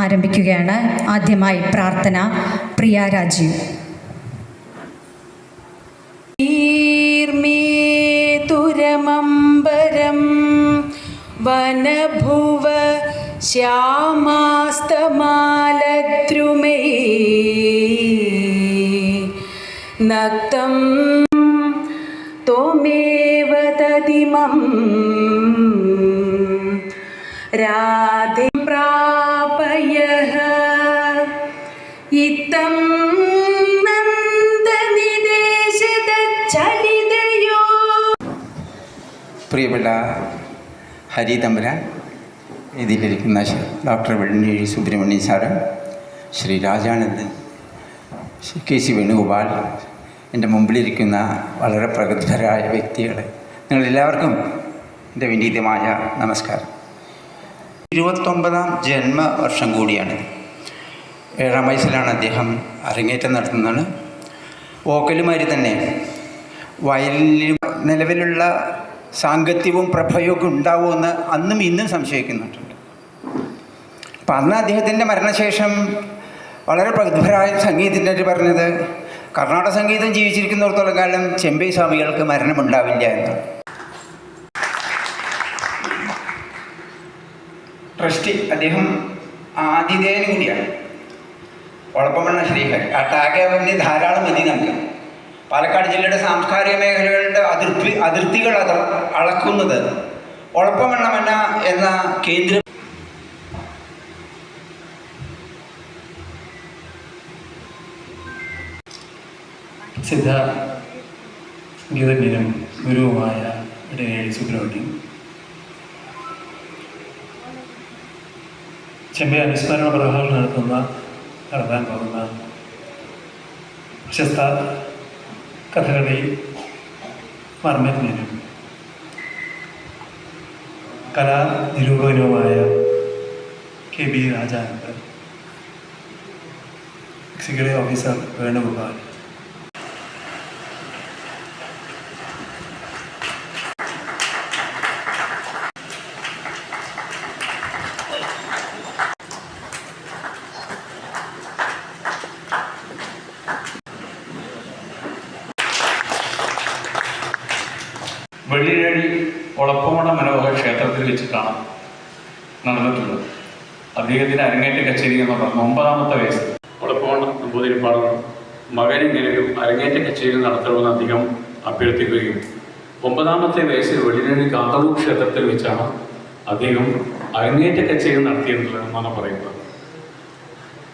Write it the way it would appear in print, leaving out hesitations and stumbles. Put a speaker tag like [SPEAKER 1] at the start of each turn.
[SPEAKER 1] ആരംഭിക്കുകയാണ്. ആദ്യമായി പ്രാർത്ഥന. പ്രിയ രാജീവ്.
[SPEAKER 2] തുരമംബരം വനഭുവ ശ്യാമാസ്തമാലദ്രുമേ നക്തം ത്വമേവ തദിമം രാധേ പ്രാപയഃ ഇത്തം നന്ദനിദേശദച്ചലിതയോ.
[SPEAKER 3] പ്രിയപ്പെട്ട ഹരി തമ്പുരാൻ, ഇതിലിരിക്കുന്ന doctor Vellinezhi Subrahmanyan sir, Sri Rajanandan, K C Venugopal, എൻ്റെ മുമ്പിലിരിക്കുന്ന വളരെ പ്രഗത്ഭരായ വ്യക്തികൾ, നിങ്ങളെല്ലാവർക്കും എൻ്റെ വിനീതമായ നമസ്കാരം. 29ാം ജന്മവർഷം കൂടിയാണ്. 7ാം വയസ്സിലാണ് അദ്ദേഹം അരങ്ങേറ്റം നടത്തുന്നത്. വോക്കലുമാരി തന്നെ വയലിലും നിലവിലുള്ള സാങ്കത്യവും പ്രഭയൊക്കെ ഉണ്ടാവുമെന്ന് അന്നും ഇന്നും സംശയിക്കുന്നുണ്ട്. അപ്പം അന്ന് അദ്ദേഹത്തിൻ്റെ മരണശേഷം വളരെ പ്രഗത്ഭരായ സംഗീതജ്ഞർ പറഞ്ഞത് കർണാടക സംഗീതം ജീവിച്ചിരിക്കുന്നിടത്തോളം കാലം ചെമ്പൈ സ്വാമികൾക്ക് മരണമുണ്ടാവില്ല എന്നാണ്. ട്രസ്റ്റി അദ്ദേഹം ആതിഥേയനും കൂടിയാണ്. ഒളപ്പമണ്ണ ശ്രീഹരി. ആ ടാഗ് വേണ്ടി ധാരാളം മതി നമുക്ക്. പാലക്കാട് ജില്ലയുടെ സാംസ്കാരിക മേഖലകളുടെ അതിർത്തികൾ അളക്കുന്നത് ഒളപ്പമണ്ണമന്ന എന്ന കേന്ദ്ര
[SPEAKER 4] സിദ്ധ സംഗീതജ്ഞനും ഗുരുവുമായ വെള്ളിനേഴി സുബ്രഹ്മണ്യൻ ചെമ്പൈ അനുസ്മരണ പ്രഭാഷണം നടത്താൻ പോകുന്ന പ്രശസ്ത കഥകളി മർമ്മജ്ഞനും കലാനിരൂപകനുമായ K B Rajanandan, executive officer Venugopal,
[SPEAKER 5] Vellinezhi Olappamanna മനോഹര ക്ഷേത്രത്തിൽ വെച്ചിട്ടാണ് നടന്നിട്ടുള്ളത്. അദ്ദേഹത്തിൻ്റെ അരങ്ങേറ്റ കച്ചേരി എന്ന് പറഞ്ഞ 9ാമത്തെ വയസ്സിൽ ഒളപ്പമണ്ണ നമ്പൂതിരിപ്പാടും മകനെങ്കിലും അരങ്ങേറ്റ കച്ചേരി നടത്തണമെന്ന് അദ്ദേഹം അഭ്യർത്ഥിക്കുകയും 9ാമത്തെ വയസ്സിൽ വെള്ളിനേഴി കാന്തളൂർ ക്ഷേത്രത്തിൽ വെച്ചാണ് അദ്ദേഹം അരങ്ങേറ്റ കച്ചേരി നടത്തിയിട്ടുള്ളതെന്നാണ് പറയുന്നത്.